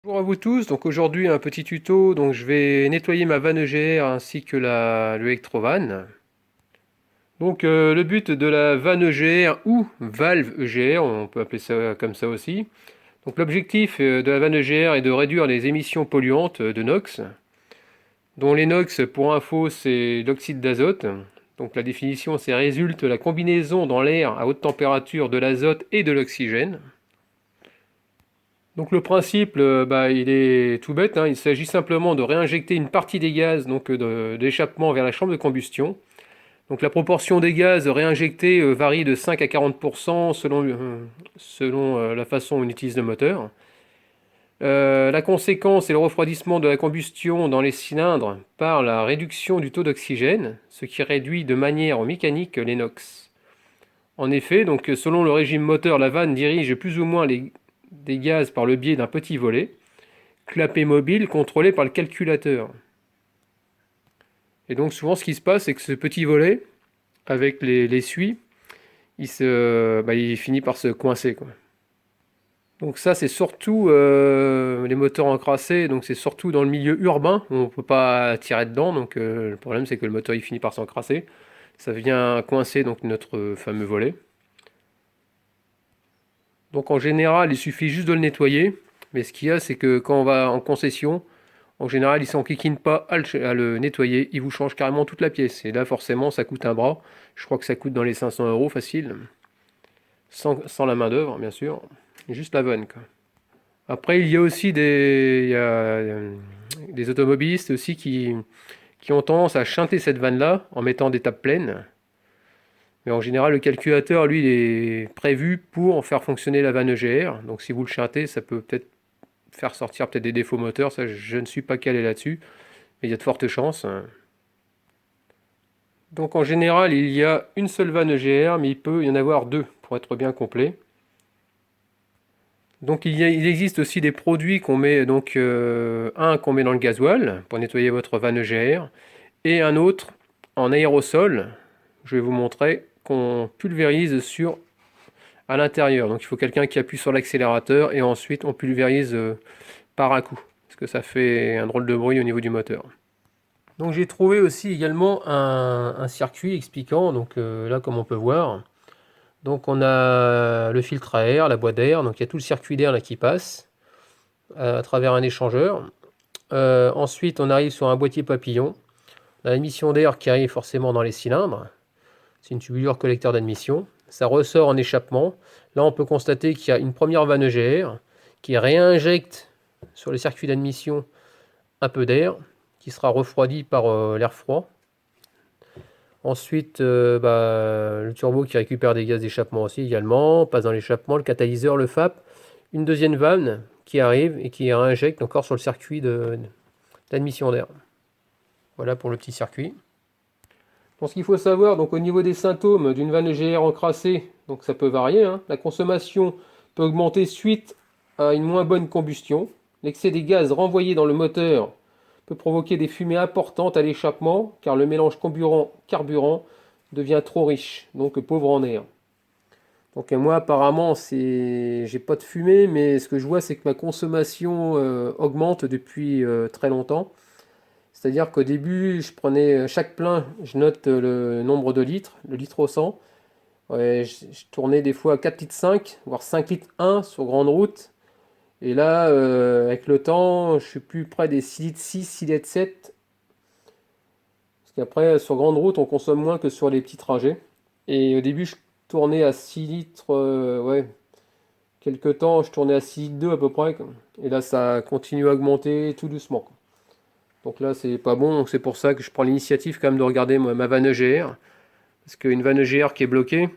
Bonjour à vous tous, donc aujourd'hui un petit tuto, donc je vais nettoyer ma vanne EGR ainsi que le Electrovan. Donc le but de la vanne EGR ou valve EGR, on peut appeler ça comme ça aussi. Donc l'objectif de la vanne EGR est de réduire les émissions polluantes de NOx, dont les NOx pour info c'est l'oxyde d'azote. Donc la définition c'est résulte la combinaison dans l'air à haute température de l'azote et de l'oxygène. Donc le principe, il est tout bête, hein. Il s'agit simplement de réinjecter une partie des gaz d'échappement vers la chambre de combustion. Donc la proportion des gaz réinjectés varie de 5 à 40% selon la façon dont on utilise le moteur. La conséquence est le refroidissement de la combustion dans les cylindres par la réduction du taux d'oxygène, ce qui réduit de manière mécanique les NOx. En effet, donc, selon le régime moteur, la vanne dirige plus ou moins des gaz par le biais d'un petit volet, clapet mobile contrôlé par le calculateur. Et donc souvent ce qui se passe, c'est que ce petit volet, avec les suies, il finit par se coincer, quoi. Donc ça c'est surtout les moteurs encrassés, donc c'est surtout dans le milieu urbain, où on ne peut pas tirer dedans, donc le problème c'est que le moteur il finit par s'encrasser. Ça vient coincer donc notre fameux volet. Donc en général il suffit juste de le nettoyer, mais ce qu'il y a c'est que quand on va en concession, en général, ils s'enquiquinent pas à le nettoyer, ils vous changent carrément toute la pièce. Et là, forcément, ça coûte un bras. Je crois que ça coûte dans les 500 euros facile. Sans la main d'œuvre, bien sûr. Juste la vanne, quoi. Après, il y a aussi des automobilistes aussi qui ont tendance à chanter cette vanne-là en mettant des tapes pleines. Mais en général, le calculateur, lui, il est prévu pour en faire fonctionner la vanne EGR. Donc si vous le chantez, ça peut peut-être faire sortir peut-être des défauts moteurs. Ça, je ne suis pas calé là-dessus. Mais il y a de fortes chances. Donc en général, il y a une seule vanne EGR, mais il peut y en avoir deux pour être bien complet. Donc il existe aussi des produits qu'on met, donc un qu'on met dans le gasoil pour nettoyer votre vanne EGR, et un autre en aérosol, je vais vous montrer, qu'on pulvérise à l'intérieur. Donc il faut quelqu'un qui appuie sur l'accélérateur et ensuite on pulvérise par un coup, parce que ça fait un drôle de bruit au niveau du moteur. Donc j'ai trouvé aussi également un circuit expliquant, donc là comme on peut voir, donc on a le filtre à air, la boîte d'air, donc il y a tout le circuit d'air là qui passe à travers un échangeur. Ensuite on arrive sur un boîtier papillon, la émission d'air qui arrive forcément dans les cylindres, c'est une tubulure collecteur d'admission, ça ressort en échappement. Là on peut constater qu'il y a une première vanne EGR qui réinjecte sur le circuit d'admission un peu d'air, qui sera refroidi par l'air froid. Ensuite, le turbo qui récupère des gaz d'échappement aussi également, passe dans l'échappement, le catalyseur, le FAP, une deuxième vanne qui arrive et qui réinjecte encore sur le circuit d'admission d'air. Voilà pour le petit circuit. Donc ce qu'il faut savoir, donc au niveau des symptômes d'une vanne EGR encrassée, donc ça peut varier, hein. La consommation peut augmenter suite à une moins bonne combustion. L'excès des gaz renvoyés dans le moteur peut provoquer des fumées importantes à l'échappement, car le mélange carburant devient trop riche, donc pauvre en air. Donc moi apparemment j'ai pas de fumée, mais ce que je vois c'est que ma consommation augmente depuis très longtemps. C'est-à-dire qu'au début je prenais chaque plein, je note le nombre de litres, le litre au 100. Ouais, je tournais des fois à 4 litres 5, voire 5 litres 1 sur grande route. Et là, avec le temps, je suis plus près des 6 litres 6, 6 litres 7. Parce qu'après, sur grande route, on consomme moins que sur les petits trajets. Et au début, je tournais à 6 litres, ouais. Quelques temps, je tournais à 6 litres 2 à peu près, quoi. Et là, ça continue à augmenter tout doucement, quoi. Donc là, c'est pas bon. Donc c'est pour ça que je prends l'initiative quand même de regarder ma vanne EGR. Parce qu'une vanne EGR qui est bloquée,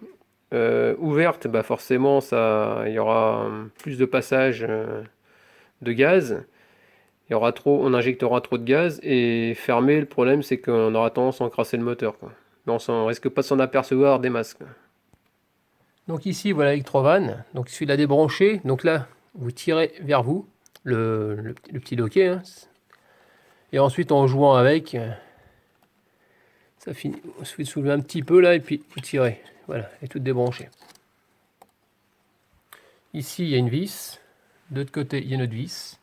ouverte, bah forcément, il y aura plus de passage de gaz. On injectera trop de gaz, et fermé, le problème c'est qu'on aura tendance à encrasser le moteur, quoi. Mais on risque pas de s'en apercevoir des masques. Donc ici voilà l'électrovan, donc il suffit de la débrancher, donc là vous tirez vers vous le petit loquet, hein. Et ensuite en jouant avec, ça finit, il suffit de soulever un petit peu là et puis vous tirez, voilà, elle est toute débranchée. Ici il y a une vis, de l'autre côté il y a une autre vis.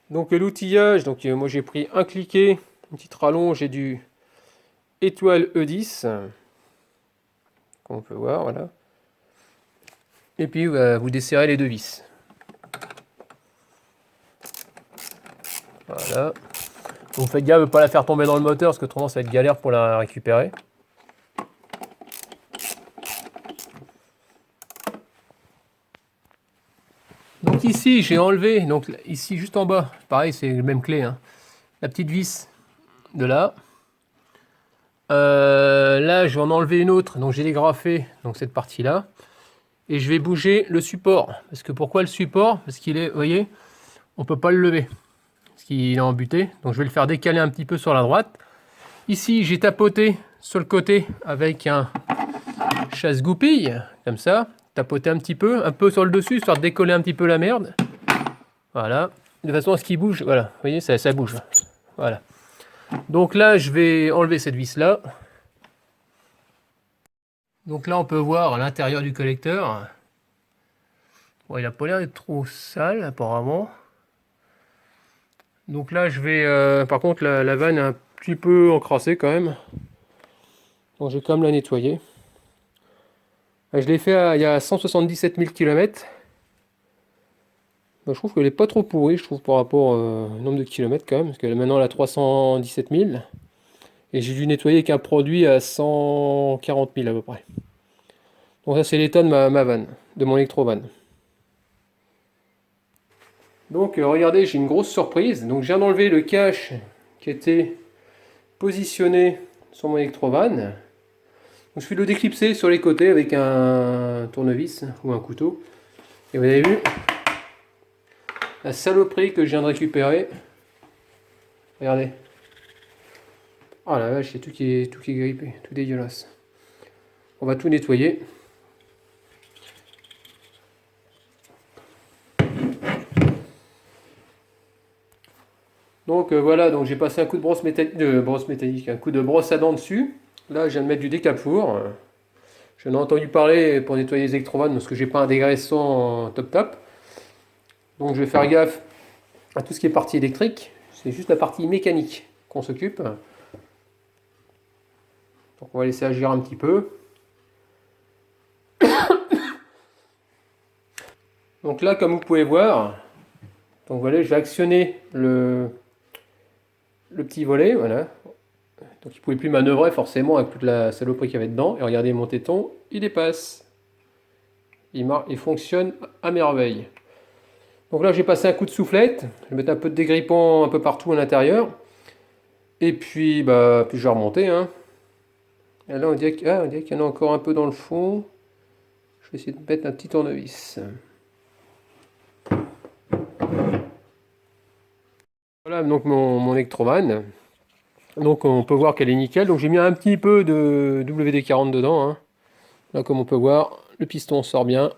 Donc l'outillage, donc moi j'ai pris un cliquet, une petite rallonge et du étoile E10, comme on peut voir, voilà. Et puis vous desserrez les deux vis. Voilà. Donc faites gaffe de ne pas la faire tomber dans le moteur, parce que autrement ça va être galère pour la récupérer. Donc ici j'ai enlevé, donc ici juste en bas, pareil c'est le même clé, hein, la petite vis de là. Là je vais en enlever une autre, donc j'ai dégrafé donc cette partie là. Et je vais bouger le support. Parce que pourquoi le support? Parce qu'il est, vous voyez, on peut pas le lever. Parce qu'il est embuté. Donc je vais le faire décaler un petit peu sur la droite. Ici j'ai tapoté sur le côté avec un chasse-goupille, comme ça. Tapoter un peu sur le dessus, histoire de décoller un petit peu la merde. Voilà. De façon à ce qu'il bouge. Voilà, vous voyez, ça bouge. Voilà. Donc là, je vais enlever cette vis-là. Donc là, on peut voir l'intérieur du collecteur. Bon, il n'a pas l'air d'être trop sale, apparemment. Donc là, je vais... par contre, la vanne est un petit peu encrassée quand même. Donc je vais quand même la nettoyer. Je l'ai fait il y a 177 000 km. Je trouve qu'elle n'est pas trop pourrie, je trouve, par rapport au nombre de kilomètres quand même. Parce que maintenant, elle a 317 000. Et j'ai dû nettoyer avec un produit à 140 000 à peu près. Donc ça, c'est l'état de ma vanne, de mon électro-van. Donc regardez, j'ai une grosse surprise. Donc je viens d'enlever le cache qui était positionné sur mon électro-van. Donc, je vais le déclipser sur les côtés avec un tournevis ou un couteau. Et vous avez vu la saloperie que je viens de récupérer. Regardez. Oh la vache, c'est tout qui est grippé, tout dégueulasse. On va tout nettoyer. Donc voilà, donc j'ai passé un coup de brosse métallique, un coup de brosse à dents dessus. Là, je viens de mettre du décapour. J'en ai entendu parler pour nettoyer les électrovannes parce que j'ai pas un dégraissant top. Donc je vais faire gaffe à tout ce qui est partie électrique. C'est juste la partie mécanique qu'on s'occupe. Donc on va laisser agir un petit peu. Donc là, comme vous pouvez voir, donc voilà, je vais actionner le petit volet, voilà. Donc il ne pouvait plus manœuvrer forcément avec toute la saloperie qu'il y avait dedans. Et regardez mon téton, il dépasse. Il fonctionne à merveille. Donc là j'ai passé un coup de soufflette. Je vais mettre un peu de dégrippant un peu partout à l'intérieur. Et puis, puis je vais remonter. Hein. Et là on dirait qu'il y en a encore un peu dans le fond. Je vais essayer de mettre un petit tournevis. Voilà donc mon électrovan. Donc on peut voir qu'elle est nickel. Donc j'ai mis un petit peu de WD-40 dedans. Hein. Là comme on peut voir, le piston sort bien.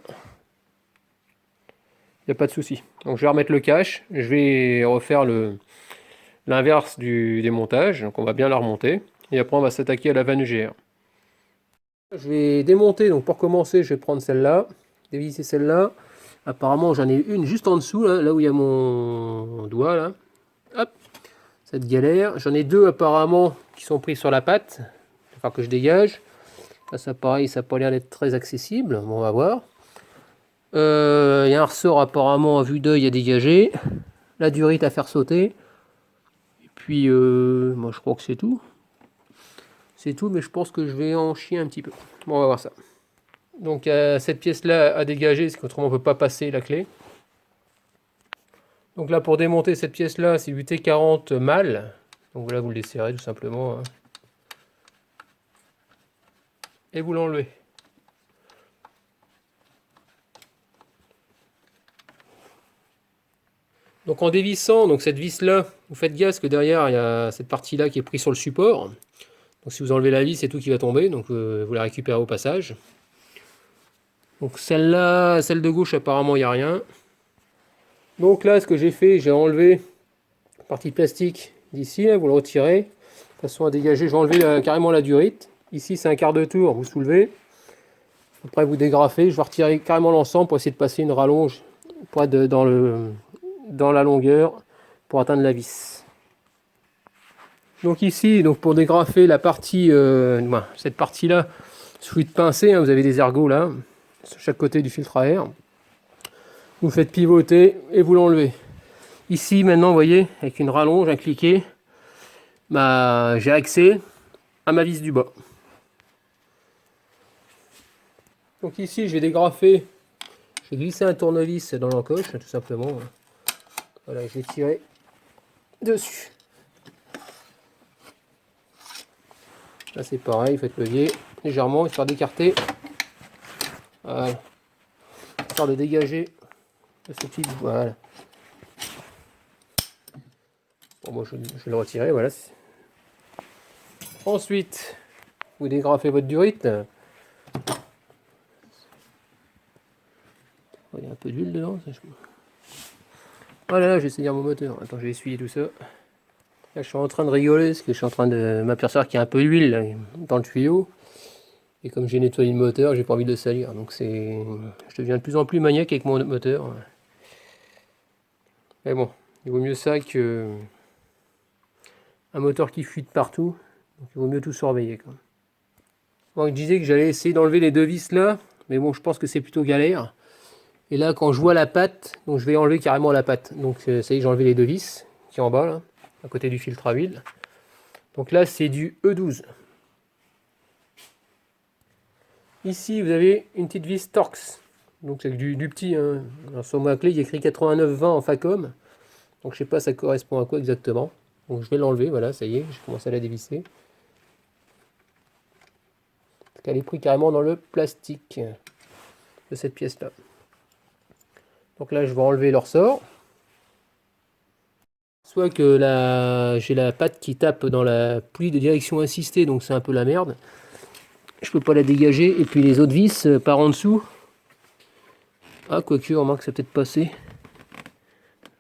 Il n'y a pas de souci. Donc je vais remettre le cache. Je vais refaire l'inverse du démontage. Donc on va bien la remonter. Et après on va s'attaquer à la vanne UGR. Je vais démonter. Donc pour commencer, je vais prendre celle-là. Dévisser celle-là. Apparemment j'en ai une juste en dessous. Là où il y a mon doigt. Là. Hop. Cette galère. J'en ai deux apparemment qui sont pris sur la patte. Il va falloir que je dégage. Là ça pareil, ça n'a pas l'air d'être très accessible. Bon on va voir. Il y a un ressort apparemment à vue d'œil à dégager. La durite à faire sauter. Et puis moi je crois que c'est tout. C'est tout, mais je pense que je vais en chier un petit peu. Bon on va voir ça. Donc cette pièce là à dégager, parce qu'autrement on ne peut pas passer la clé. Donc là pour démonter cette pièce là, c'est du T40 mâle. Donc voilà, vous le desserrez tout simplement. Hein. Et vous l'enlevez. Donc en dévissant donc cette vis là, vous faites gaffe que derrière il y a cette partie là qui est prise sur le support. Donc si vous enlevez la vis, c'est tout qui va tomber, donc vous la récupérez au passage. Donc celle-là, celle de gauche apparemment il n'y a rien. Donc là ce que j'ai fait, j'ai enlevé la partie plastique d'ici, vous le retirez, de façon à dégager, j'ai enlevé carrément la durite. Ici c'est un quart de tour, vous soulevez. Après vous dégrafez, je vais retirer carrément l'ensemble pour essayer de passer une rallonge pour être dans la longueur pour atteindre la vis. Donc ici, donc pour dégrafer la partie, cette partie-là, sous de pincée, hein, vous avez des ergots là, sur chaque côté du filtre à air. Vous faites pivoter et vous l'enlevez. Ici maintenant, vous voyez, avec une rallonge, un cliquet, j'ai accès à ma vis du bas. Donc ici, je vais dégrafer, je vais glisser un tournevis dans l'encoche, tout simplement. Voilà, je vais tirer dessus. Là c'est pareil, faites levier légèrement, histoire d'écarter. Voilà. Histoire de dégager ce petit. Voilà. Bon, moi je vais le retirer, voilà. Ensuite, vous dégrafez votre durite. Il y a un peu d'huile dedans. Voilà, j'ai essayé mon moteur. Attends, je vais essuyer tout ça. Là, je suis en train de rigoler parce que je suis en train de m'apercevoir qu'il y a un peu d'huile dans le tuyau. Et comme j'ai nettoyé le moteur, j'ai pas envie de le salir. Donc je deviens de plus en plus maniaque avec mon moteur. Mais bon, il vaut mieux ça que un moteur qui fuite partout. Donc il vaut mieux tout surveiller, quoi. Bon, je disais que j'allais essayer d'enlever les deux vis là. Mais bon, je pense que c'est plutôt galère. Et là, quand je vois la patte, donc je vais enlever carrément la patte. Donc ça y est, j'ai enlevé les deux vis qui est en bas là, à côté du filtre à huile. Donc là, c'est du E12. Ici, vous avez une petite vis Torx. Donc c'est du petit. Hein. Alors, sur ma clé, il y a écrit 8920 en Facom. Donc je sais pas ça correspond à quoi exactement. Donc je vais l'enlever, voilà, ça y est, je commence à la dévisser. Parce qu'elle est prise carrément dans le plastique de cette pièce-là. Donc là, je vais enlever le ressort. Soit que j'ai la patte qui tape dans la poulie de direction assistée, donc c'est un peu la merde. Je peux pas la dégager. Et puis les autres vis par en dessous. Ah, quoique, remarque, ça peut-être passé.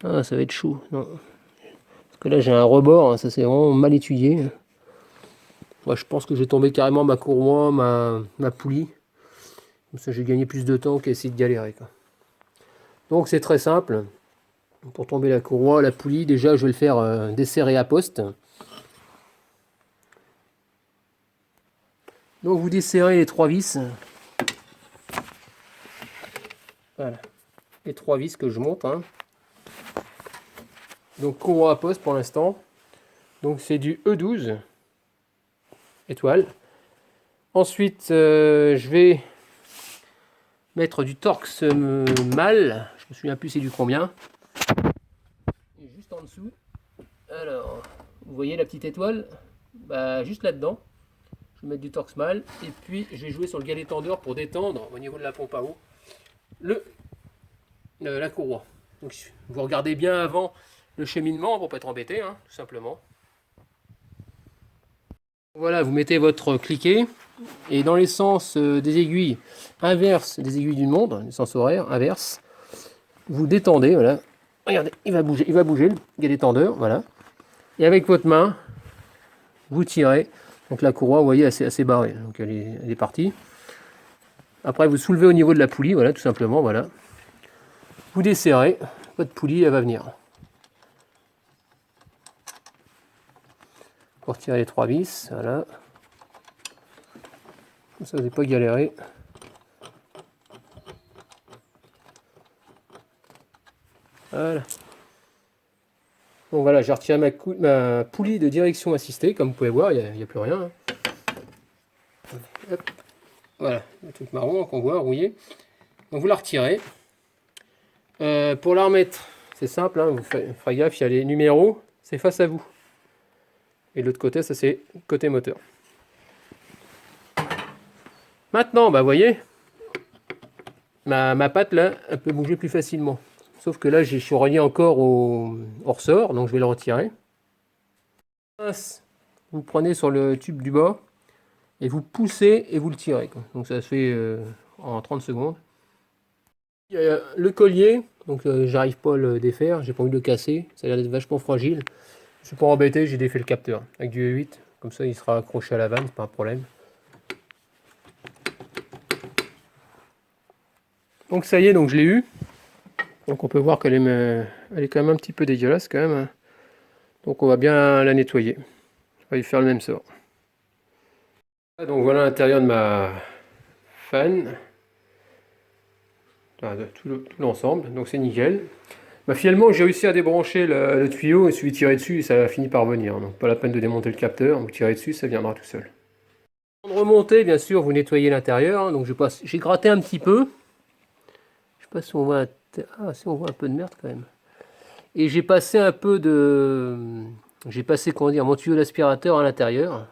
Ah, ça va être chaud. Non. Parce que là, j'ai un rebord, hein, ça c'est vraiment mal étudié. Moi, je pense que j'ai tombé carrément ma courroie, ma poulie. Comme ça, j'ai gagné plus de temps qu'à essayer de galérer, quoi. Donc, c'est très simple. Pour tomber la courroie, la poulie, déjà, je vais le faire desserrer à poste. Donc, vous desserrez les trois vis. Voilà. Les trois vis que je monte. Hein. Donc, courroie à poste pour l'instant. Donc, c'est du E12. Étoile. Ensuite, je vais mettre du Torx mâle. Je me souviens plus c'est du combien. Et juste en dessous. Alors, vous voyez la petite étoile? Juste là-dedans. Je vais mettre du Torx mâle. Et puis, je vais jouer sur le galet tendeur pour détendre au niveau de la pompe à eau la courroie. Donc, vous regardez bien avant le cheminement pour pas être embêté, hein, tout simplement. Voilà, vous mettez votre cliquet et dans les sens des aiguilles inverses des aiguilles d'une montre, les sens horaires inverse, vous détendez, voilà. Regardez, il va bouger le galet tendeur, voilà. Et avec votre main, vous tirez. Donc la courroie, vous voyez, elle est assez barrée, donc elle est partie. Après, vous soulevez au niveau de la poulie, voilà, tout simplement, voilà. Vous desserrez, votre poulie, elle va venir. Pour retirer les trois vis, voilà. Comme ça, vous n'avez pas galéré. Voilà. Donc voilà, j'ai retiré ma poulie de direction assistée, comme vous pouvez voir, il n'y a plus rien. Hop. Voilà, le truc marron qu'on voit, rouillé. Donc vous la retirez. Pour la remettre, c'est simple, hein, vous ferez gaffe, il y a les numéros, c'est face à vous. Et de l'autre côté, ça c'est côté moteur. Maintenant, vous voyez, ma patte là, elle peut bouger plus facilement. Sauf que là, je suis relié encore au ressort, donc je vais le retirer. Vous prenez sur le tube du bas, et vous poussez et vous le tirez, quoi. Donc ça se fait en 30 secondes. Il y a le collier, donc j'arrive pas à le défaire, j'ai pas envie de le casser, ça a l'air d'être vachement fragile. Je suis pas embêté, j'ai défait le capteur avec du E8, comme ça il sera accroché à la vanne, c'est pas un problème. Donc ça y est, donc je l'ai eu. Donc on peut voir qu'elle est quand même un petit peu dégueulasse quand même. Donc on va bien la nettoyer. On va y faire le même sort. Donc voilà l'intérieur de ma fan. Enfin, de tout l'ensemble, donc c'est nickel. Bah, finalement j'ai réussi à débrancher le tuyau et celui tirer dessus et ça a fini par venir. Donc pas la peine de démonter le capteur, vous tirez dessus, ça viendra tout seul. Avant de remonter, bien sûr, vous nettoyez l'intérieur. Hein. Donc j'ai gratté un petit peu. Je sais pas si on voit si on voit un peu de merde quand même. Et j'ai passé un peu de... J'ai passé, comment dire, mon tuyau d'aspirateur à l'intérieur.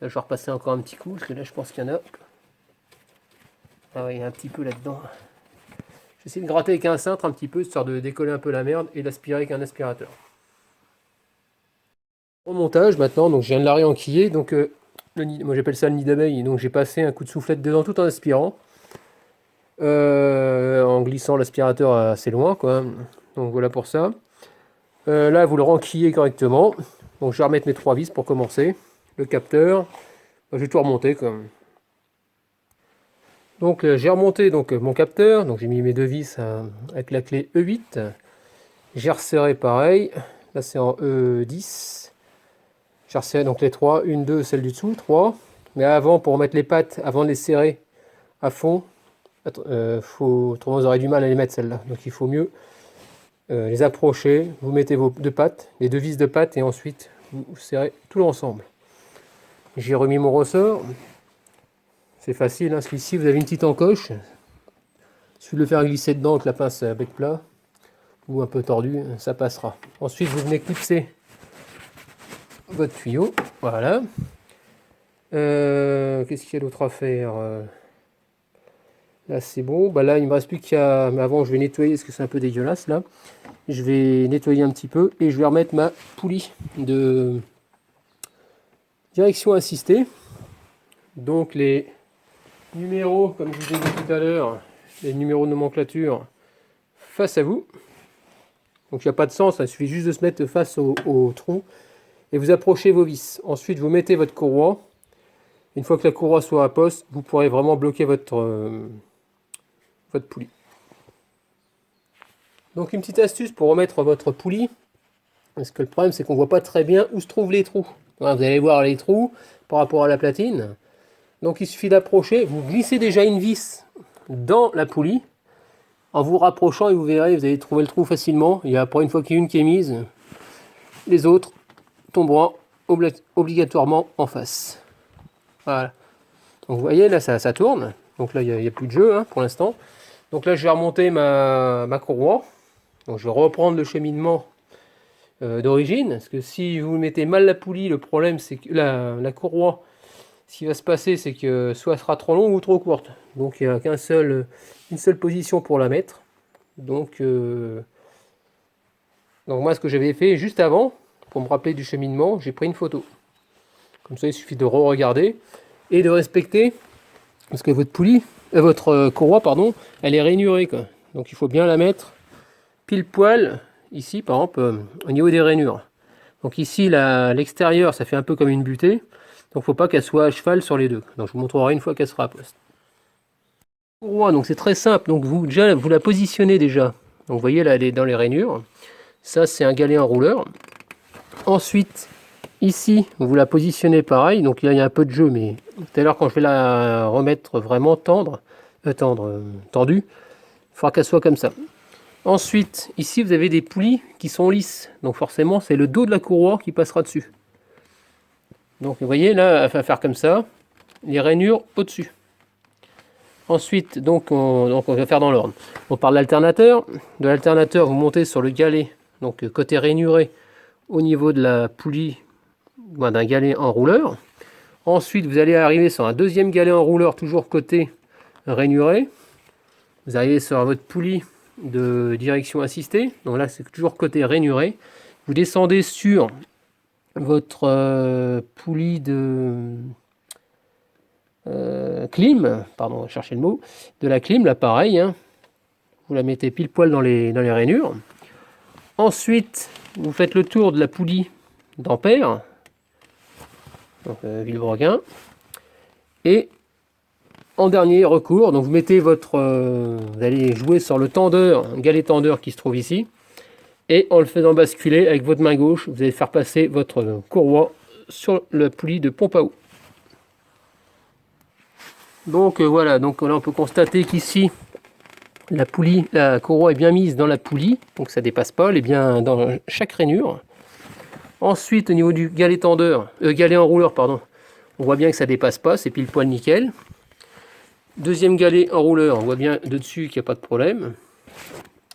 Là, je vais repasser encore un petit coup, parce que là, je pense qu'il y en a. Ah ouais, il y a un petit peu là-dedans. J'essaie de gratter avec un cintre un petit peu, histoire de décoller un peu la merde et d'aspirer avec un aspirateur. Au montage, maintenant, donc je viens de la réenquiller. Donc, moi, j'appelle ça le nid d'abeille. Donc, j'ai passé un coup de soufflette dedans tout en aspirant. En glissant l'aspirateur assez loin, quoi. Donc, voilà pour ça. Là, vous le renquillez correctement. Donc, je vais remettre mes 3 vis pour commencer. Le capteur. Je vais tout remonter. Comme. Donc, j'ai remonté mon capteur. Donc, j'ai mis mes 2 vis avec la clé E8. J'ai resserré pareil. Là, c'est en E10. J'ai resserré donc les 3. 1, 2, celle du dessous, 3. Mais avant, pour remettre les pattes, avant de les serrer à fond, autrement, vous aurez du mal à les mettre celles-là. Donc, il faut mieux les approcher, vous mettez vos 2 pattes, les 2 vis de pattes et ensuite vous serrez tout l'ensemble. J'ai remis mon ressort. C'est facile, hein, parce qu'ici vous avez une petite encoche. Il suffit de le faire glisser dedans avec la pince à bec plat ou un peu tordu, ça passera. Ensuite vous venez clipser votre tuyau. Voilà. Qu'est-ce qu'il y a d'autre à faire? Là c'est bon. Bah là il me reste plus qu'à... Mais avant je vais nettoyer parce que c'est un peu dégueulasse là. Je vais nettoyer un petit peu et je vais remettre ma poulie de direction assistée. Donc les numéros, comme je vous ai dit tout à l'heure, les numéros de nomenclature face à vous. Donc il n'y a pas de sens, il suffit juste de se mettre face au trou et vous approchez vos vis. Ensuite vous mettez votre courroie. Une fois que la courroie soit à poste, vous pourrez vraiment bloquer votre poulie. Donc une petite astuce pour remettre votre poulie, parce que le problème c'est qu'on ne voit pas très bien où se trouvent les trous. Voilà, vous allez voir les trous par rapport à la platine. Donc il suffit d'approcher, vous glissez déjà une vis dans la poulie, en vous rapprochant et vous verrez, vous allez trouver le trou facilement. Et après, une fois qu'il y a une qui est mise, les autres tomberont obligatoirement en face. Voilà. Donc vous voyez, là ça tourne. Donc là il n'y a plus de jeu hein, pour l'instant. Donc là je vais remonter ma courroie. Donc je vais reprendre le cheminement d'origine. Parce que si vous mettez mal la poulie, le problème c'est que la courroie, ce qui va se passer, c'est que soit elle sera trop longue ou trop courte. Donc il n'y a une seule position pour la mettre. Donc moi, ce que j'avais fait juste avant, pour me rappeler du cheminement, j'ai pris une photo. Comme ça, il suffit de re-regarder et de respecter, parce que votre courroie, pardon, elle est rainurée, quoi. Donc il faut bien la mettre pile poil, ici, par exemple, au niveau des rainures. Donc ici, l'extérieur, ça fait un peu comme une butée. Donc il ne faut pas qu'elle soit à cheval sur les deux. Donc je vous montrerai une fois qu'elle sera à poste. Courroie, donc c'est très simple. Donc vous la positionnez déjà. Donc vous voyez là, elle est dans les rainures. Ça c'est un galet enrouleur. Ensuite, ici, vous la positionnez pareil. Donc là il y a un peu de jeu, mais tout à l'heure quand je vais la remettre vraiment tendue, il faudra qu'elle soit comme ça. Ensuite, ici vous avez des poulies qui sont lisses. Donc forcément c'est le dos de la courroie qui passera dessus. Donc vous voyez là, elle va faire comme ça, les rainures au-dessus. Ensuite, donc on va faire dans l'ordre. On parle d'alternateur. De l'alternateur, vous montez sur le galet, donc côté rainuré, au niveau de la poulie d'un galet enrouleur. Ensuite, vous allez arriver sur un deuxième galet enrouleur, toujours côté rainuré. Vous arrivez sur votre poulie de direction assistée. Donc là, c'est toujours côté rainuré. Vous descendez sur votre poulie de clim, pardon, chercher le mot, de la clim, là pareil, hein. Vous la mettez pile poil dans les rainures. Ensuite, vous faites le tour de la poulie d'ampère, donc Villebrequin, et en dernier recours, donc vous mettez vous allez jouer sur le tendeur, un galet tendeur qui se trouve ici, Et en le faisant basculer avec votre main gauche, vous allez faire passer votre courroie sur la poulie de pompe à eau. Donc voilà, donc là on peut constater qu'ici la courroie est bien mise dans la poulie, donc ça dépasse pas, elle est bien dans chaque rainure. Ensuite, au niveau du galet tendeur, galet enrouleur, pardon, on voit bien que ça dépasse pas, c'est pile poil nickel. Deuxième galet enrouleur, on voit bien de dessus qu'il n'y a pas de problème.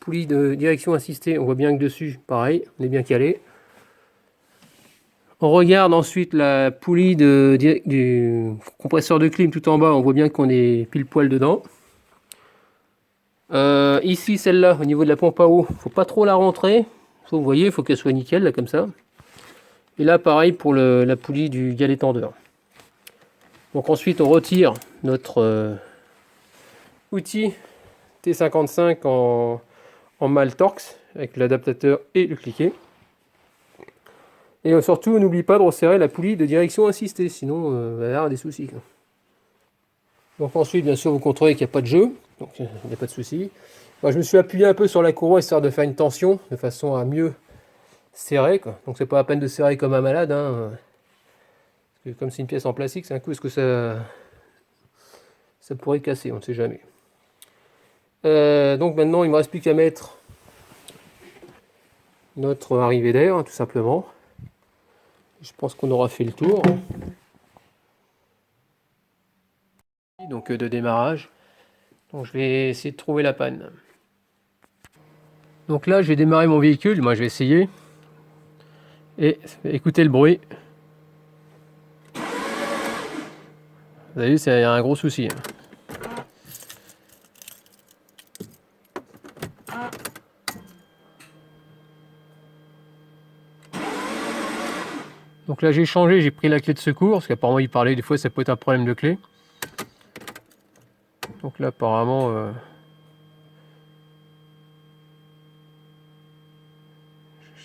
Poulie de direction assistée, on voit bien que dessus, pareil, on est bien calé. On regarde ensuite la poulie du compresseur de clim tout en bas, on voit bien qu'on est pile poil dedans. Ici, celle-là, au niveau de la pompe à eau, faut pas trop la rentrer. Vous voyez, il faut qu'elle soit nickel, là, comme ça. Et là, pareil pour la poulie du galet tendeur. Donc ensuite, on retire notre outil T55 en mâle Torx, avec l'adaptateur et le cliquet. Et surtout, n'oublie pas de resserrer la poulie de direction assistée, sinon il va y avoir des soucis. Donc ensuite, bien sûr, vous contrôlez qu'il n'y a pas de jeu, donc il n'y a pas de souci. Moi, je me suis appuyé un peu sur la courroie histoire de faire une tension, de façon à mieux serrer, quoi. Donc c'est pas la peine de serrer comme un malade, hein. Parce que comme c'est une pièce en plastique, c'est un coup, est-ce que ça pourrait casser, on ne sait jamais. Donc maintenant, il ne me reste plus qu'à mettre notre arrivée d'air, hein, tout simplement. Je pense qu'on aura fait le tour. Donc de démarrage. Donc je vais essayer de trouver la panne. Donc là, je vais démarrer mon véhicule. Moi, je vais essayer. Et écoutez le bruit. Vous avez vu, c'est un gros souci. Donc là, j'ai changé, j'ai pris la clé de secours, parce qu'apparemment, il parlait, des fois, ça peut être un problème de clé. Donc là, apparemment,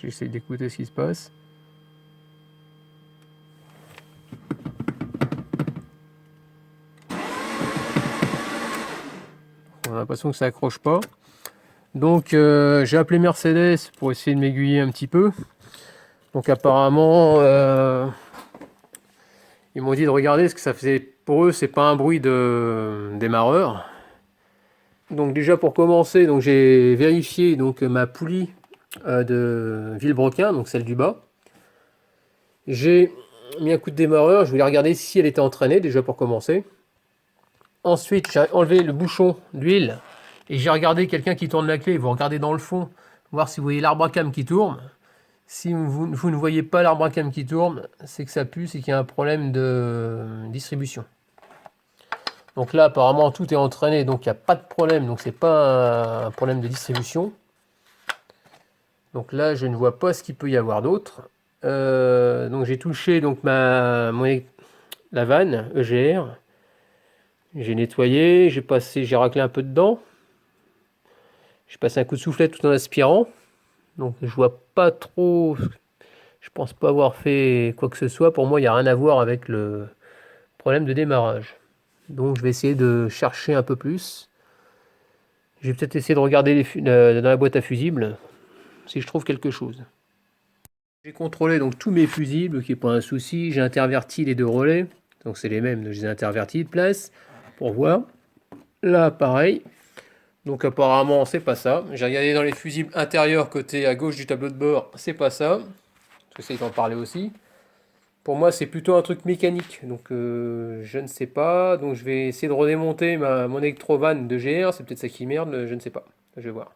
j'essaie d'écouter ce qui se passe. On a l'impression que ça accroche pas. Donc j'ai appelé Mercedes pour essayer de m'aiguiller un petit peu. Donc apparemment, ils m'ont dit de regarder ce que ça faisait. Pour eux, c'est pas un bruit de démarreur. Donc déjà pour commencer, donc j'ai vérifié donc ma poulie de Villebrequin, donc celle du bas. J'ai mis un coup de démarreur, je voulais regarder si elle était entraînée déjà pour commencer. Ensuite, j'ai enlevé le bouchon d'huile et j'ai regardé quelqu'un qui tourne la clé. Vous regardez dans le fond, voir si vous voyez l'arbre à cam qui tourne. Si vous ne voyez pas l'arbre à cam qui tourne, c'est que ça pue, c'est qu'il y a un problème de distribution. Donc là, apparemment, tout est entraîné, donc il n'y a pas de problème. Donc c'est pas un problème de distribution. Donc là, je ne vois pas ce qu'il peut y avoir d'autre. Donc j'ai touché donc la vanne EGR. J'ai nettoyé, j'ai raclé un peu dedans. J'ai passé un coup de soufflet tout en aspirant. Donc je vois pas trop. Je pense pas avoir fait quoi que ce soit. Pour moi, il n'y a rien à voir avec le problème de démarrage. Donc je vais essayer de chercher un peu plus. Je vais peut-être essayer de regarder dans la boîte à fusibles si je trouve quelque chose. J'ai contrôlé donc tous mes fusibles, qui n'est pas un souci. J'ai interverti les deux relais. Donc c'est les mêmes, je les ai intervertis de place pour voir. Là, pareil. Donc apparemment, c'est pas ça. J'ai regardé dans les fusibles intérieurs côté à gauche du tableau de bord, c'est pas ça. J'essaie d'en parler aussi. Pour moi, c'est plutôt un truc mécanique. Donc je ne sais pas. Donc je vais essayer de redémonter mon électrovan de GR. C'est peut-être ça qui merde, je ne sais pas. Je vais voir.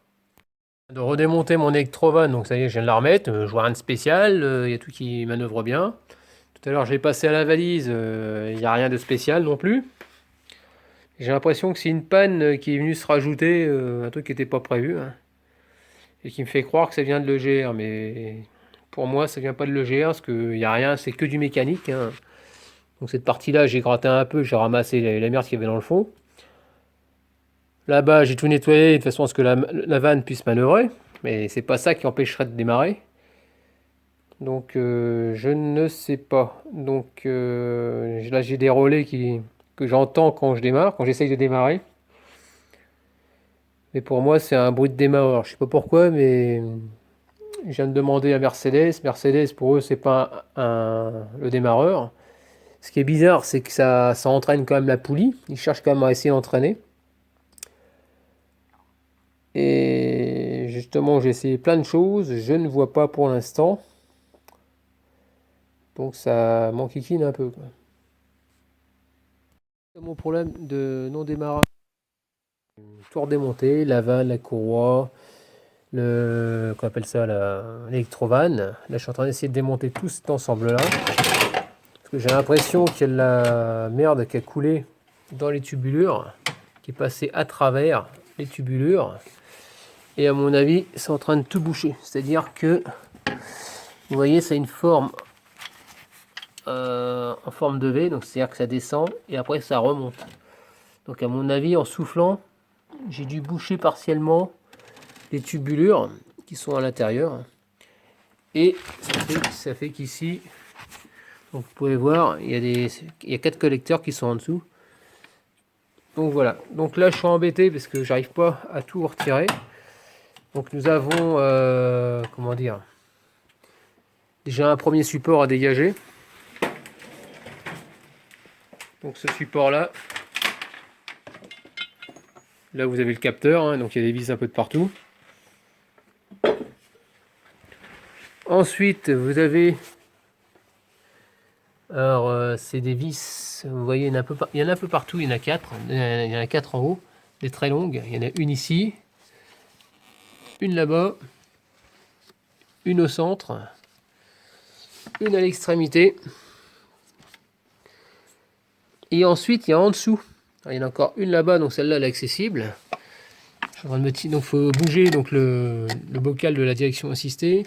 De redémonter mon électrovan, donc ça y est, je viens de la remettre. Je vois rien de spécial. Il y a tout qui manœuvre bien. Tout à l'heure, j'ai passé à la valise. Il n'y a rien de spécial non plus. J'ai l'impression que c'est une panne qui est venue se rajouter, un truc qui n'était pas prévu, hein, et qui me fait croire que ça vient de l'EGR, mais pour moi ça vient pas de l'EGR, parce qu'il n'y a rien, c'est que du mécanique, hein. Donc cette partie-là, j'ai gratté un peu, j'ai ramassé la merde qu'il y avait dans le fond. Là-bas, j'ai tout nettoyé de façon à ce que la vanne puisse manœuvrer, mais c'est pas ça qui empêcherait de démarrer. Donc je ne sais pas. Donc là j'ai des relais que j'entends quand je démarre, quand j'essaye de démarrer. Mais pour moi, c'est un bruit de démarreur. Je sais pas pourquoi, mais Je viens de demander à Mercedes. Mercedes, pour eux, c'est pas le démarreur. Ce qui est bizarre, c'est que ça entraîne quand même la poulie. Ils cherchent quand même à essayer d'entraîner. Et justement, j'ai essayé plein de choses. Je ne vois pas pour l'instant. Donc ça m'enquiquine un peu, quoi. Mon problème de non démarrage. Tout redémonté, la vanne, la courroie, qu'on appelle ça, l'électrovanne. Là, je suis en train d'essayer de démonter tout cet ensemble-là. Parce que j'ai l'impression qu'il y a de la merde qui a coulé dans les tubulures, qui est passée à travers les tubulures. Et à mon avis, c'est en train de tout boucher. C'est-à-dire que, vous voyez, ça a une forme en forme de V. Donc, c'est-à-dire que ça descend et après, ça remonte. Donc, à mon avis, en soufflant, j'ai dû boucher partiellement les tubulures qui sont à l'intérieur. Et ça fait qu'ici, donc vous pouvez voir, il y a 4 collecteurs qui sont en dessous. Donc voilà. Donc là, je suis embêté parce que j'arrive pas à tout retirer. Donc nous avons, comment dire, déjà un premier support à dégager. Donc ce support-là, là vous avez le capteur, hein, donc il y a des vis un peu de partout. Ensuite, vous avez, alors c'est des vis, vous voyez, il y en a un peu partout, il y en a 4, il y en a 4 en haut, des très longues, il y en a une ici, une là-bas, une au centre, une à l'extrémité, et ensuite il y a en dessous, alors, il y en a encore une là-bas, donc celle-là elle est accessible. Donc il faut bouger donc le bocal de la direction assistée,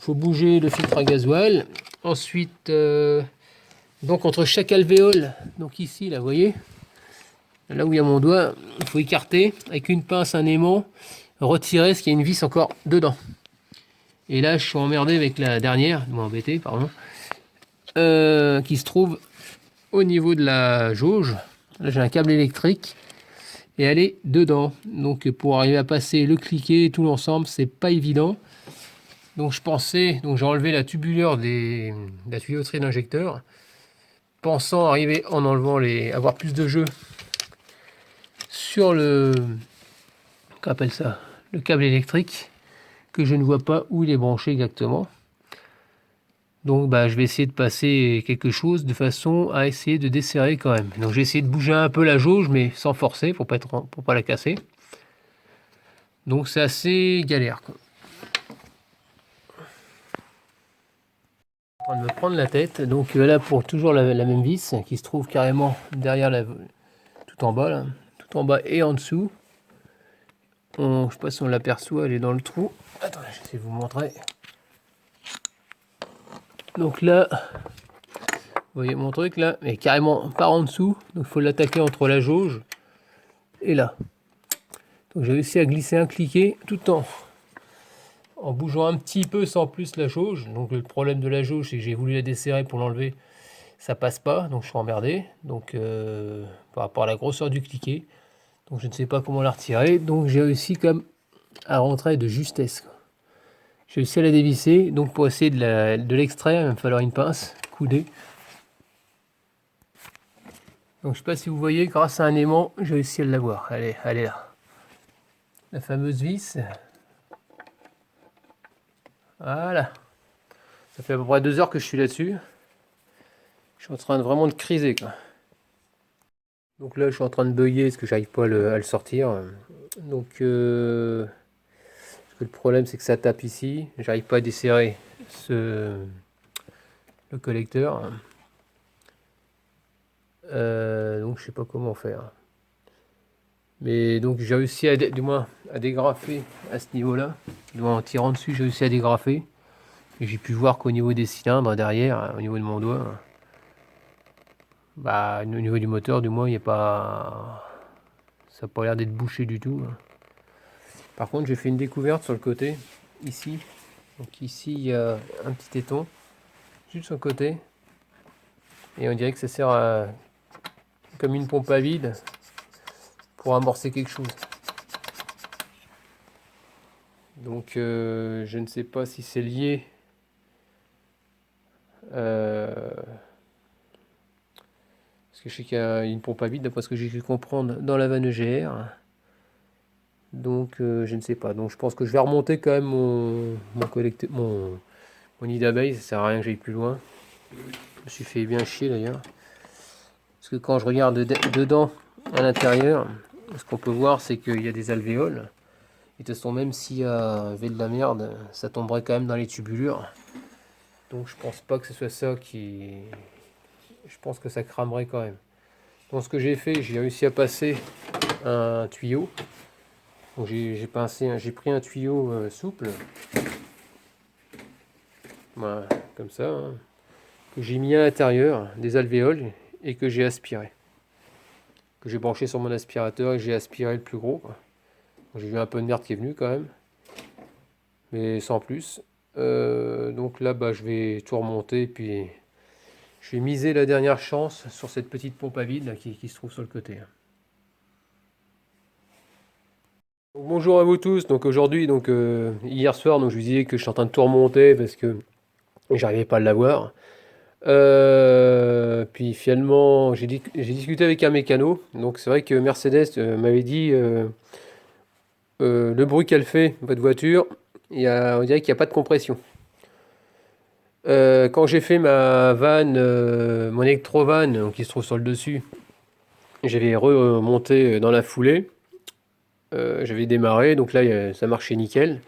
il faut bouger le filtre à gasoil, ensuite donc entre chaque alvéole, donc ici là vous voyez, là où il y a mon doigt, il faut écarter avec une pince, un aimant, retirer ce qu'il y a une vis encore dedans. Et là je suis emmerdé avec la dernière, embêté pardon, qui se trouve au niveau de la jauge. Là j'ai un câble électrique et elle est dedans. Donc pour arriver à passer le cliquet, tout l'ensemble, c'est pas évident. Donc je pensais, donc j'ai enlevé la tubulure de la tuyauterie d'injecteur, pensant arriver en enlevant avoir plus de jeu sur qu'on appelle ça, le câble électrique, que je ne vois pas où il est branché exactement. Donc je vais essayer de passer quelque chose de façon à essayer de desserrer quand même. Donc j'ai essayé de bouger un peu la jauge, mais sans forcer pour pas la casser. Donc c'est assez galère, quoi. En train de me prendre la tête. Donc là pour toujours la même vis qui se trouve carrément derrière tout en bas là, tout en bas et en dessous. Je sais pas si on l'aperçoit, elle est dans le trou. Attendez, je vais essayer de vous montrer. Donc là, vous voyez mon truc là, mais carrément par en dessous. Donc il faut l'attaquer entre la jauge et là. Donc j'ai réussi à glisser un cliquet tout en bougeant un petit peu sans plus la jauge. Donc le problème de la jauge, c'est que j'ai voulu la desserrer pour l'enlever. Ça passe pas, donc je suis emmerdé. Donc par rapport à la grosseur du cliquet. Donc je ne sais pas comment la retirer. Donc j'ai réussi comme à rentrer de justesse. J'ai réussi à la dévisser. Donc pour essayer de l'extraire, il va me falloir une pince coudée. Donc je sais pas si vous voyez, grâce à un aimant, j'ai réussi à l'avoir. Elle est là. La fameuse vis. Voilà. Ça fait à peu près 2 heures que je suis là-dessus. Je suis en train vraiment de criser, quoi. Donc là, je suis en train de bugger parce que j'arrive pas à le sortir. Donc, parce que le problème, c'est que ça tape ici. J'arrive pas à desserrer le collecteur. Donc, je sais pas comment faire. Mais donc, j'ai réussi du moins à dégrafer à ce niveau-là. Du moins, en tirant dessus, j'ai réussi à dégrafer. Et j'ai pu voir qu'au niveau des cylindres derrière, au niveau de mon doigt, au niveau du moteur, du moins, il n'y a pas. Ça n'a pas l'air d'être bouché du tout. Par contre, j'ai fait une découverte sur le côté, ici. Donc ici, il y a un petit téton, juste sur le côté. Et on dirait que ça sert comme une pompe à vide pour amorcer quelque chose. Donc je ne sais pas si c'est lié parce que je sais qu'il y a une pompe à vide d'après ce que j'ai pu comprendre dans la vanne EGR. Donc je ne sais pas. Donc je pense que je vais remonter quand même mon nid d'abeilles. Ça sert à rien que j'aille plus loin. Je me suis fait bien chier d'ailleurs. Parce que quand je regarde dedans, à l'intérieur, ce qu'on peut voir, c'est qu'il y a des alvéoles. Et de toute façon, même s'il y avait de la merde, ça tomberait quand même dans les tubulures. Donc je pense pas que ce soit ça qui... Je pense que ça cramerait quand même. Donc ce que j'ai fait, j'ai réussi à passer un tuyau. Donc j'ai pris un tuyau souple. Voilà, comme ça. Hein, que j'ai mis à l'intérieur des alvéoles et que j'ai aspiré. Que j'ai branché sur mon aspirateur et j'ai aspiré le plus gros. J'ai vu un peu de merde qui est venue quand même. Mais sans plus. Donc là, bah, je vais tout remonter. Puis je vais miser la dernière chance sur cette petite pompe à vide là, qui se trouve sur le côté. Donc, bonjour à vous tous. Donc aujourd'hui, hier soir, donc je vous disais que je suis en train de tout remonter parce que j'arrivais pas à l'avoir. Puis finalement, j'ai discuté avec un mécano. Donc c'est vrai que Mercedes m'avait dit le bruit qu'elle fait, votre voiture, on dirait qu'il n'y a pas de compression. Quand j'ai fait ma vanne, mon électrovan, donc qui se trouve sur le dessus, j'avais remonté dans la foulée. J'avais démarré, donc là ça marchait nickel.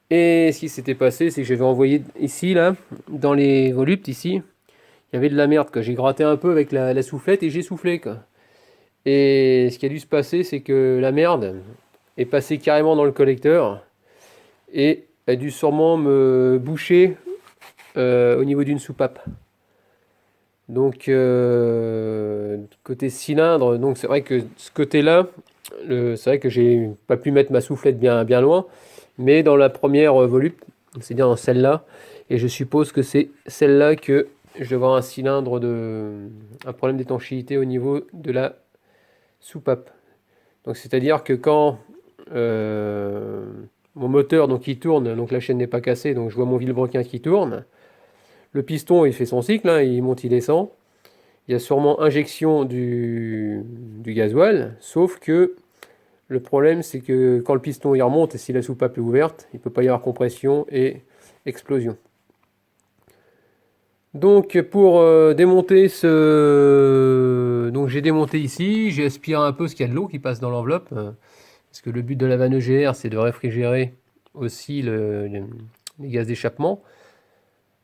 Et ce qui s'était passé, c'est que j'avais envoyé ici, là, dans les voluptes, ici, il y avait de la merde, quoi. J'ai gratté un peu avec la soufflette et j'ai soufflé, quoi. Et ce qui a dû se passer, c'est que la merde est passée carrément dans le collecteur et a dû sûrement me boucher au niveau d'une soupape. Donc, côté cylindre, donc c'est vrai que ce côté-là, c'est vrai que j'ai pas pu mettre ma soufflette bien loin, mais dans la première volute, c'est-à-dire dans celle-là, et je suppose que c'est celle-là que je vais avoir un problème d'étanchéité au niveau de la soupape. Donc c'est-à-dire que quand mon moteur donc il tourne, donc la chaîne n'est pas cassée, donc je vois mon vilebrequin qui tourne. Le piston il fait son cycle, hein, il monte, il descend. Il y a sûrement injection du gasoil, sauf que le problème c'est que quand le piston il remonte et si la soupape est ouverte, il ne peut pas y avoir compression et explosion. Donc pour démonter donc j'ai démonté ici, j'ai aspiré un peu ce qu'il y a de l'eau qui passe dans l'enveloppe, parce que le but de la vanne EGR c'est de réfrigérer aussi les gaz d'échappement.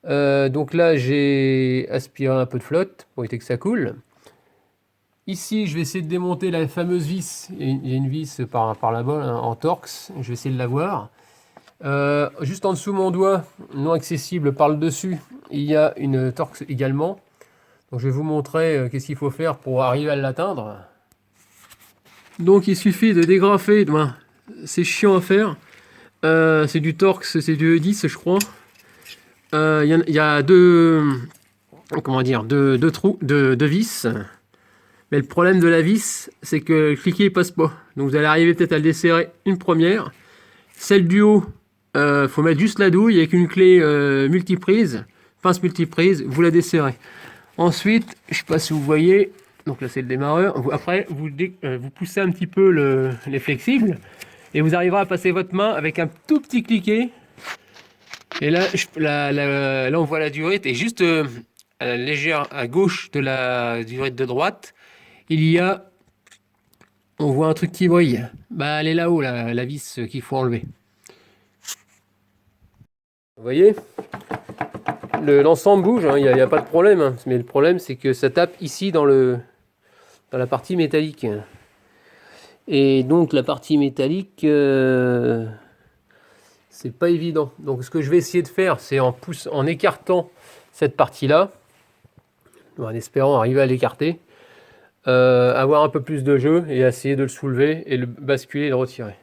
Donc là j'ai aspiré un peu de flotte pour éviter que ça coule. Ici je vais essayer de démonter la fameuse vis, il y a une vis par là-bas hein, en Torx, je vais essayer de la voir. Juste en dessous mon doigt, non accessible par le dessus, il y a une Torx également. Donc je vais vous montrer qu'est-ce qu'il faut faire pour arriver à l'atteindre. Donc il suffit de dégrafer, ben, c'est chiant à faire. C'est du Torx, c'est du E10 je crois. Il y a comment dire, deux trous, deux vis. Mais le problème de la vis, c'est que le cliquet ne passe pas. Donc vous allez arriver peut-être à le desserrer une première. Celle du haut, faut mettre juste la douille avec une clé multiprise, pince multiprise, vous la desserrez. Ensuite, je ne sais pas si vous voyez, donc là c'est le démarreur. Après, vous poussez un petit peu les flexibles et vous arriverez à passer votre main avec un tout petit cliquet. Et là, là on voit la durite et juste à la légère à gauche de la durite de droite, il y a, on voit un truc qui brille. Bah, elle est là-haut, la vis qu'il faut enlever. Vous voyez, l'ensemble bouge, il n'y a pas de problème. Hein. Mais le problème, c'est que ça tape ici dans la partie métallique. Et donc, la partie métallique, c'est pas évident. Donc, ce que je vais essayer de faire, c'est en écartant cette partie-là, en espérant arriver à l'écarter, avoir un peu plus de jeu et essayer de le soulever et le basculer et le retirer.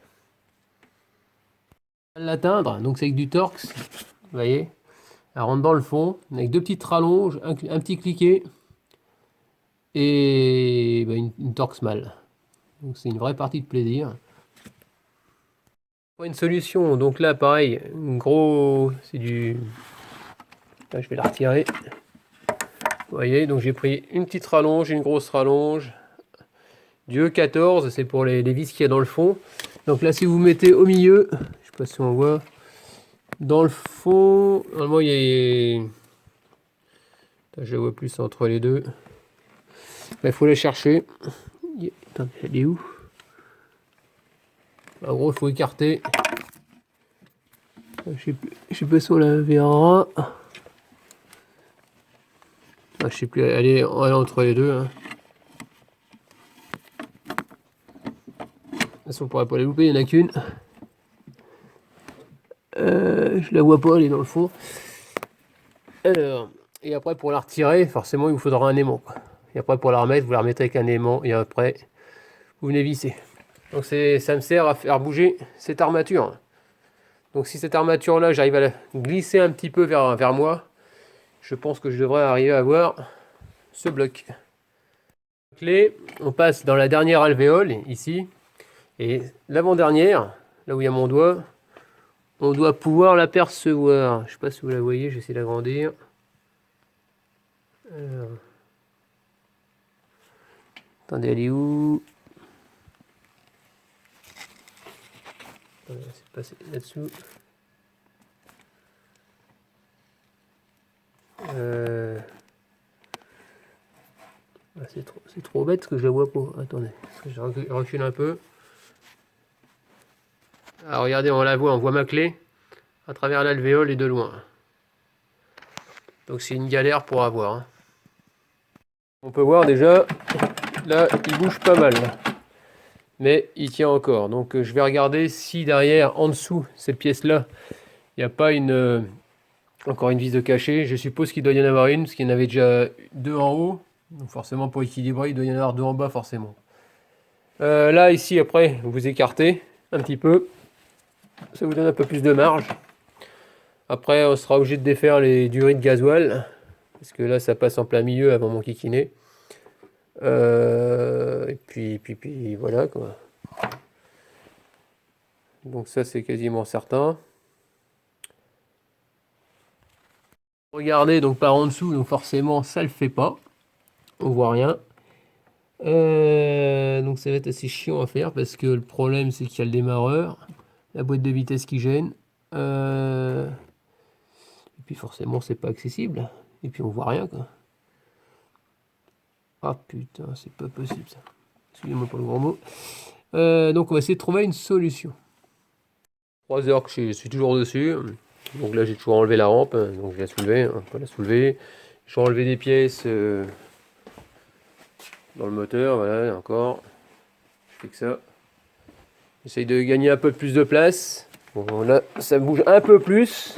L'atteindre, donc c'est avec du Torx, vous voyez, elle rentre dans le fond, avec deux petites rallonges, un petit cliquet et une Torx mâle. Donc c'est une vraie partie de plaisir. Pour une solution, donc là pareil, gros, c'est du... Là, je vais la retirer. Vous voyez, donc j'ai pris une petite rallonge, une grosse rallonge. Du E14, c'est pour les vis qu'il y a dans le fond. Donc là, si vous mettez au milieu, je sais pas si on voit, dans le fond, normalement il y a... Je vois plus entre les deux. Il faut les chercher. Attendez, elle est où? En gros, il faut écarter. Je sais pas si on la verra. Je sais plus, elle est entre les deux. Hein. De toute façon, on pourrait pas la louper, il n'y en a qu'une. Je la vois pas, elle est dans le fond. Alors, et après pour la retirer, forcément il vous faudra un aimant. Et après pour la remettre, vous la remettez avec un aimant et après vous venez visser. Donc ça me sert à faire bouger cette armature. Donc si cette armature là, j'arrive à la glisser un petit peu vers moi, je pense que je devrais arriver à avoir ce bloc. Clé, on passe dans la dernière alvéole ici et l'avant-dernière, là où il y a mon doigt, on doit pouvoir l'apercevoir. Je sais pas si vous la voyez, j'essaie d'agrandir. Alors... Attendez, elle est où? C'est passé là-dessous. C'est trop bête parce que je la vois pas. Attendez, je recule un peu. Alors regardez, on la voit, on voit ma clé à travers l'alvéole et de loin. Donc c'est une galère pour avoir. Hein. On peut voir déjà, là il bouge pas mal. Mais il tient encore. Donc je vais regarder si derrière, en dessous, cette pièce-là, il n'y a pas encore une vis de cachet. Je suppose qu'il doit y en avoir une, parce qu'il y en avait déjà deux en haut. Donc forcément, pour équilibrer, il doit y en avoir deux en bas, forcément. Là, ici, après, vous écartez un petit peu. Ça vous donne un peu plus de marge. Après, on sera obligé de défaire les durées de gasoil. Parce que là, ça passe en plein milieu avant mon kikiné. Et puis voilà, quoi. Donc ça, c'est quasiment certain. Regardez, donc par en dessous, donc forcément, ça le fait pas. On voit rien. Donc ça va être assez chiant à faire parce que le problème c'est qu'il y a le démarreur, la boîte de vitesse qui gêne, et puis forcément c'est pas accessible, et puis on voit rien quoi. Ah putain, c'est pas possible ça. Excusez-moi pour le gros mot. Donc on va essayer de trouver une solution. 3 heures que je suis toujours dessus. Donc là j'ai toujours enlevé la rampe, donc je vais la soulever, hein, pas la soulever. Je vais enlever des pièces dans le moteur, voilà, encore. Je fais que ça. J'essaye de gagner un peu plus de place. Bon, là, ça bouge un peu plus.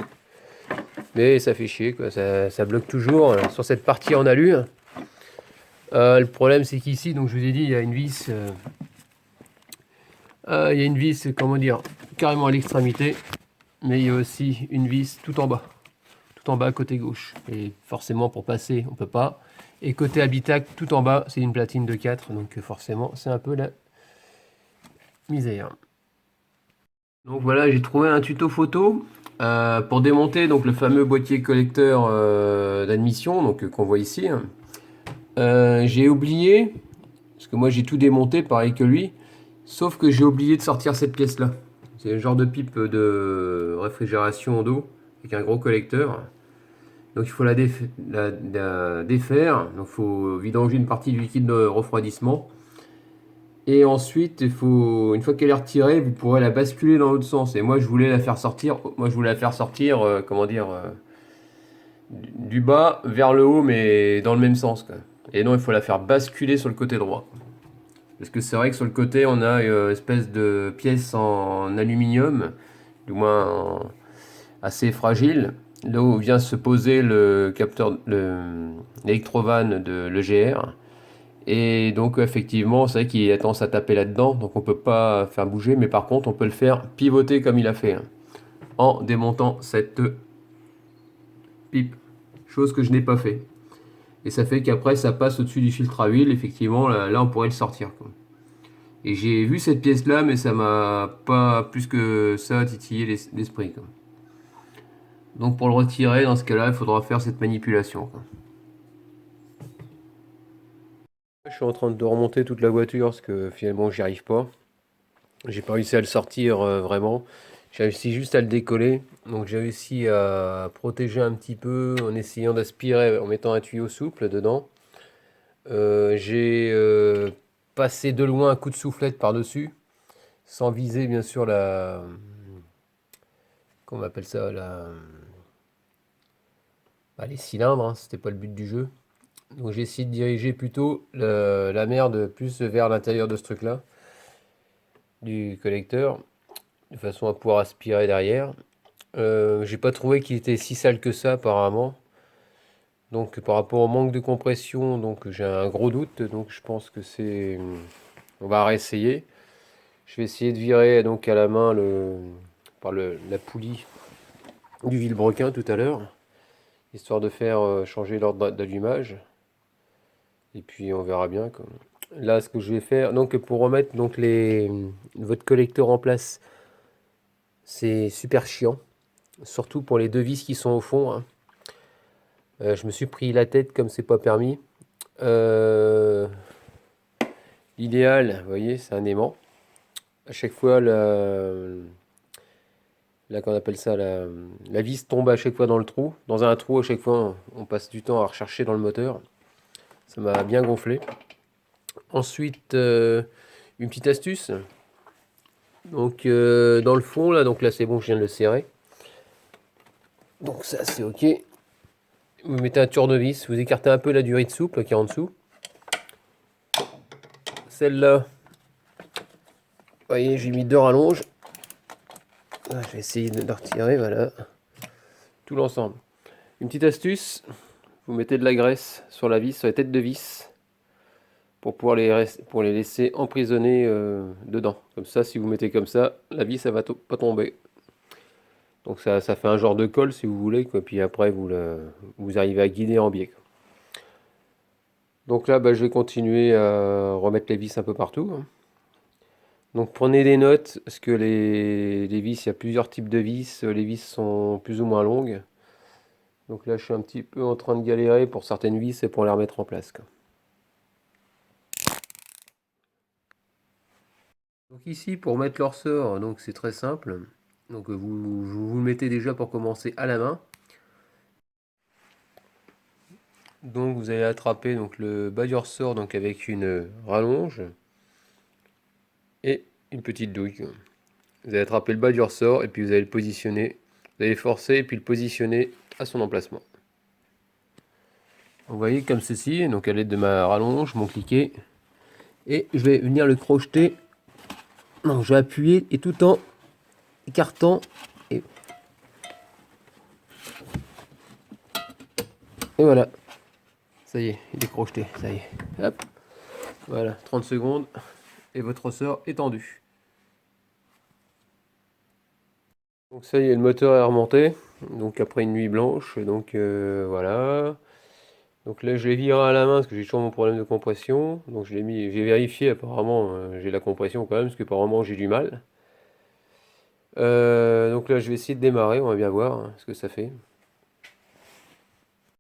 Mais ça fait chier, quoi. Ça bloque toujours sur cette partie en alu. Le problème, c'est qu'ici, donc je vous ai dit, il y a une vis. Il y a une vis, comment dire, carrément à l'extrémité. Mais il y a aussi une vis tout en bas. Tout en bas, côté gauche. Et forcément, pour passer, on peut pas. Et côté habitacle, tout en bas, c'est une platine de 4. Donc forcément, c'est un peu la misère. Donc voilà, j'ai trouvé un tuto photo pour démonter donc le fameux boîtier collecteur d'admission donc qu'on voit ici. J'ai oublié, parce que moi j'ai tout démonté pareil que lui, sauf que j'ai oublié de sortir cette pièce-là. C'est le genre de pipe de réfrigération d'eau avec un gros collecteur. Donc il faut la défaire, donc il faut vidanger une partie du liquide de refroidissement. Et ensuite, une fois qu'elle est retirée, vous pourrez la basculer dans l'autre sens. Et moi, je voulais la faire sortir. Comment dire, du bas vers le haut, mais dans le même sens, quoi. Et non, il faut la faire basculer sur le côté droit. Parce que c'est vrai que sur le côté, on a une espèce de pièce en aluminium, du moins assez fragile, là où vient se poser le capteur, l'électrovanne de l'EGR. Et donc effectivement, c'est vrai qu'il a tendance à taper là-dedans, donc on peut pas faire bouger, mais par contre on peut le faire pivoter comme il a fait, hein, en démontant cette pipe, chose que je n'ai pas fait. Et ça fait qu'après ça passe au-dessus du filtre à huile, effectivement, là on pourrait le sortir, quoi. Et j'ai vu cette pièce-là, mais ça m'a pas plus que ça titillé l'esprit, quoi. Donc pour le retirer, dans ce cas-là, il faudra faire cette manipulation, quoi. Je suis en train de remonter toute la voiture parce que finalement j'y arrive pas. J'ai pas réussi à le sortir vraiment. J'ai réussi juste à le décoller. Donc j'ai réussi à protéger un petit peu en essayant d'aspirer en mettant un tuyau souple dedans. J'ai passé de loin un coup de soufflette par-dessus, sans viser bien sûr la... Comment on appelle ça bah, les cylindres, hein, c'était pas le but du jeu. Donc j'ai essayé de diriger plutôt la merde plus vers l'intérieur de ce truc-là, du collecteur, de façon à pouvoir aspirer derrière. J'ai pas trouvé qu'il était si sale que ça apparemment. Donc par rapport au manque de compression, donc j'ai un gros doute. Donc je pense que c'est... On va réessayer. Je vais essayer de virer donc à la main par la poulie du vilebrequin tout à l'heure, histoire de faire changer l'ordre d'allumage. Et puis on verra bien, quoi. Là, ce que je vais faire, donc pour remettre donc votre collecteur en place, c'est super chiant, surtout pour les deux vis qui sont au fond, hein. Je me suis pris la tête comme c'est pas permis. Euh, L'idéal, vous voyez, c'est un aimant. À chaque fois, qu'on appelle ça, la vis tombe à chaque fois dans le trou. Dans un trou, à chaque fois, on passe du temps à rechercher dans le moteur. Ça m'a bien gonflé. Ensuite, une petite astuce. Donc, dans le fond, donc là, c'est bon, je viens de le serrer. Donc, ça, c'est OK. Vous mettez un tournevis, vous écartez un peu la durite souple qui est en dessous. Celle-là, vous voyez, j'ai mis deux rallonges. Ah, je vais essayer de le retirer, voilà. Tout l'ensemble. Une petite astuce, vous mettez de la graisse sur la vis, sur les têtes de vis, pour pouvoir pour les laisser emprisonner dedans. Comme ça, si vous mettez comme ça, la vis, ça va pas tomber. Donc ça fait un genre de colle si vous voulez, quoi. Puis après, vous arrivez à guider en biais, quoi. Donc là, bah, je vais continuer à remettre les vis un peu partout, hein. Donc prenez des notes, parce que les vis, il y a plusieurs types de vis. Les vis sont plus ou moins longues. Donc là, je suis un petit peu en train de galérer pour certaines vis et pour les remettre en place, quoi. Donc ici, pour mettre le ressort, donc c'est très simple. Donc vous le mettez déjà pour commencer à la main. Donc vous allez attraper donc le bas du ressort donc avec une rallonge et une petite douille. Vous allez attraper le bas du ressort et puis vous allez le positionner. Vous allez forcer et puis le positionner à son emplacement. Vous voyez comme ceci, donc à l'aide de ma rallonge, mon cliquet. Et je vais venir le crocheter. Donc je vais appuyer et tout en écartant. Et voilà. Ça y est, il est crocheté. Ça y est. Hop. Voilà, 30 secondes. Et votre ressort est tendu. Donc ça y est, le moteur est remonté. Donc après une nuit blanche. Donc voilà. Donc là, je l'ai viré à la main parce que j'ai toujours mon problème de compression. Donc je l'ai mis, j'ai vérifié apparemment, j'ai la compression quand même parce que apparemment j'ai du mal. Donc là, je vais essayer de démarrer, on va bien voir, hein, ce que ça fait.